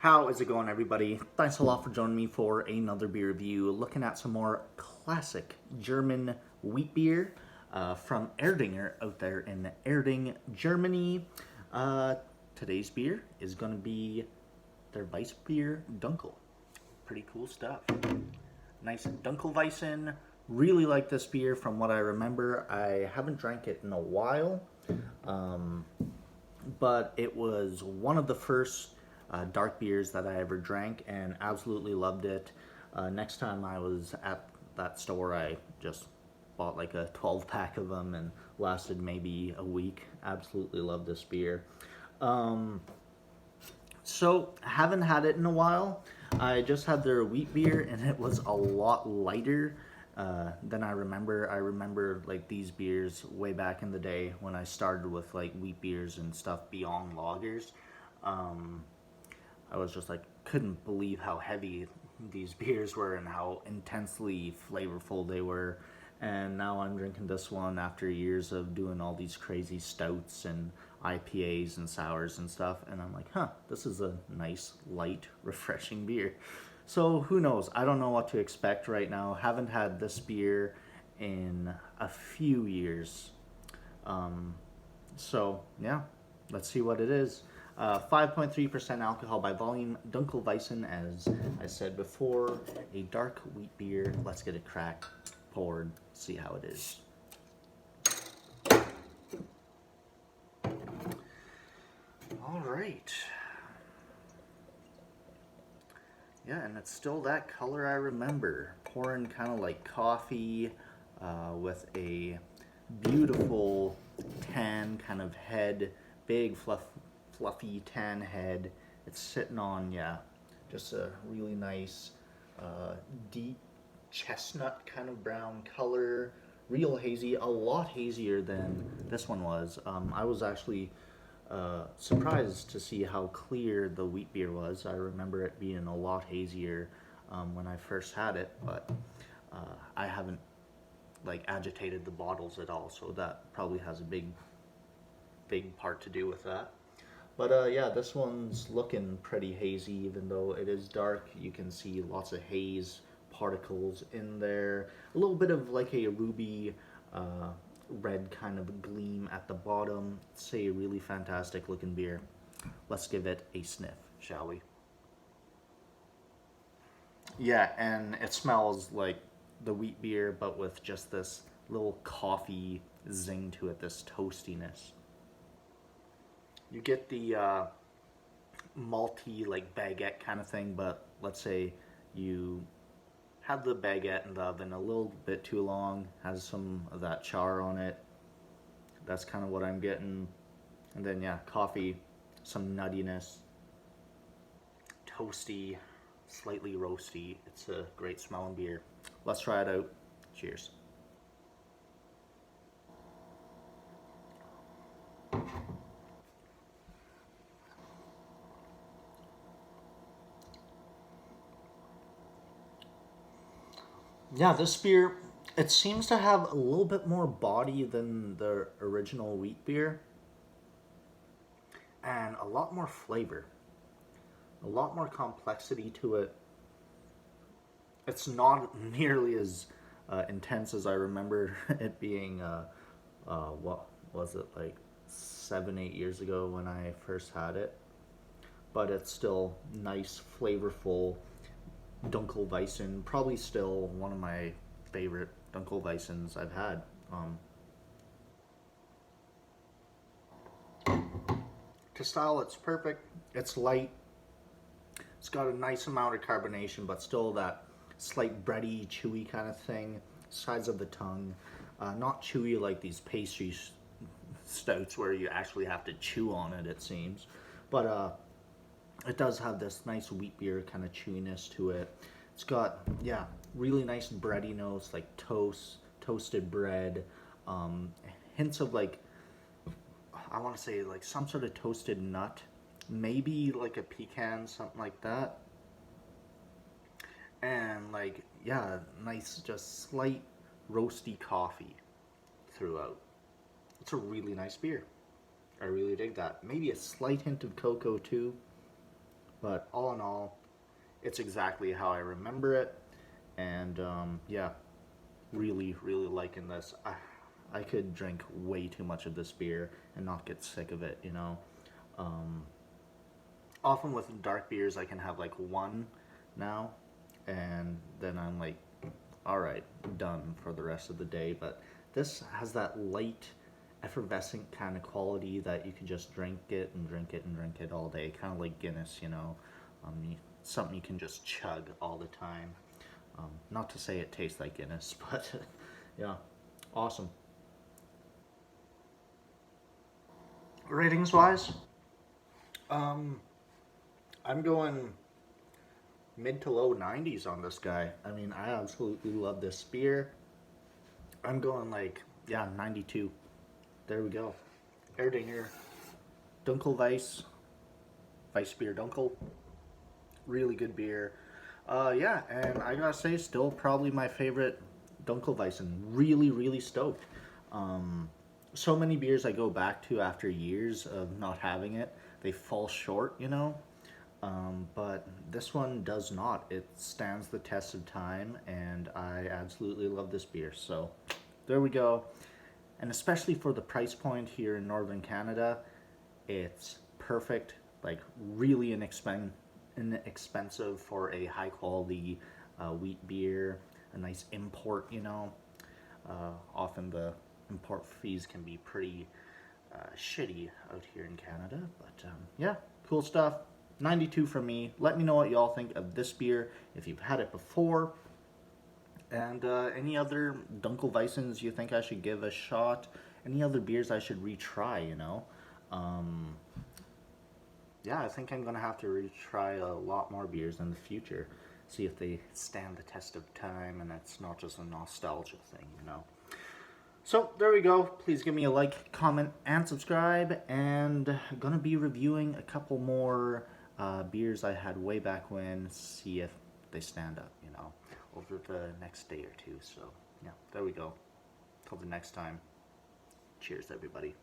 How is it going, everybody? Thanks a lot for joining me for another beer review. Looking at some more classic German wheat beer from Erdinger out there in Erding, Germany. Today's beer is going to be their Weissbier Dunkel. Pretty cool stuff. Nice Dunkelweizen. Really like this beer from what I remember. I haven't drank it in a while, but it was one of the first dark beers that I ever drank and absolutely loved it. Next time I was at that store, I just bought like a 12 pack of them and lasted maybe a week. Absolutely love this beer. So haven't had it in a while. I just had their wheat beer and it was a lot lighter than I remember. I remember like these beers way back in the day when I started with like wheat beers and stuff beyond lagers. I was just like, couldn't believe how heavy these beers were and how intensely flavorful they were. And now I'm drinking this one after years of doing all these crazy stouts and IPAs and sours and stuff. And I'm like, this is a nice, light, refreshing beer. So who knows? I don't know what to expect right now. Haven't had this beer in a few years. So yeah, let's see what it is. 5.3% alcohol by volume, Dunkelweizen, as I said before, a dark wheat beer. Let's get it cracked, poured, see how it is. All right. Yeah, and it's still that color I remember. Pouring kind of like coffee with a beautiful tan kind of head, big fluffy tan head. It's sitting on, just a really nice deep chestnut kind of brown color, real hazy, a lot hazier than this one was. I was actually surprised to see how clear the wheat beer was. I remember it being a lot hazier when I first had it, but I haven't like agitated the bottles at all, so that probably has a big part to do with that. But yeah, this one's looking pretty hazy, even though it is dark. You can see lots of haze particles in there. A little bit of like a ruby red kind of gleam at the bottom. It's a really fantastic looking beer. Let's give it a sniff, shall we? Yeah, and it smells like the wheat beer, but with just this little coffee zing to it, this toastiness. You get the malty like baguette kind of thing, but let's say you have the baguette in the oven a little bit too long, has some of that char on it. That's kind of what I'm getting. And then yeah, coffee, some nuttiness, toasty, slightly roasty. It's a great smelling beer. Let's try it out. Cheers. Yeah, this beer, it seems to have a little bit more body than the original wheat beer, and a lot more flavor, a lot more complexity to it. It's not nearly as intense as I remember it being, what was it, like 7, 8 years ago when I first had it. But it's still nice, flavorful Dunkelweizen. Probably still one of my favorite Dunkelweizens I've had. To style, it's perfect. It's light. It's got a nice amount of carbonation, but still that slight bready, chewy kind of thing. Sides of the tongue. Not chewy like these pastry stouts where you actually have to chew on it, it seems. But it does have this nice wheat beer kind of chewiness to it. It's got, yeah, really nice bready notes like toasted bread, hints of like, I want to say like some sort of toasted nut, maybe like a pecan, something like that. And like, yeah, nice, just slight roasty coffee throughout. It's a really nice beer. I really dig that. Maybe a slight hint of cocoa too, But all in all, it's exactly how I remember it. And yeah, really, really liking this. I could drink way too much of this beer and not get sick of it, you know. Um, Often with dark beers, I can have like one now, and then I'm like, all right, done for the rest of the day. But this has that light, effervescent kind of quality that you can just drink it and drink it and drink it all day, kind of like Guinness, you know. Something you can just chug all the time. Not to say it tastes like Guinness, but yeah, awesome. Ratings wise, um, I'm going mid to low 90s on this guy. I mean, I absolutely love this beer. I'm going like, yeah, 92. There we go. Erdinger, Dunkelweiss, Weissbier Dunkel. Really good beer. Yeah, and I gotta say, still probably my favorite Dunkelweissen. Really, really stoked. So many beers I go back to after years of not having it, they fall short, you know. But this one does not. It stands the test of time, and I absolutely love this beer. So there we go. And especially for the price point here in Northern Canada, it's perfect. Like really inexpensive for a high quality wheat beer, a nice import, you know. Often the import fees can be pretty shitty out here in Canada, but yeah, cool stuff. 92 for me. Let me know what y'all think of this beer if you've had it before, and any other Dunkelweissens you think I should give a shot. Any other beers I should retry, you know. Um, yeah, I think I'm gonna have to retry a lot more beers in the future. See if they stand the test of time and it's not just a nostalgia thing, you know. So there we go. Please give me a like, comment, and subscribe. And I'm gonna be reviewing a couple more beers I had way back when. See if they stand up, you know, over the next day or two. So yeah, there we go. Till the next time. Cheers, everybody.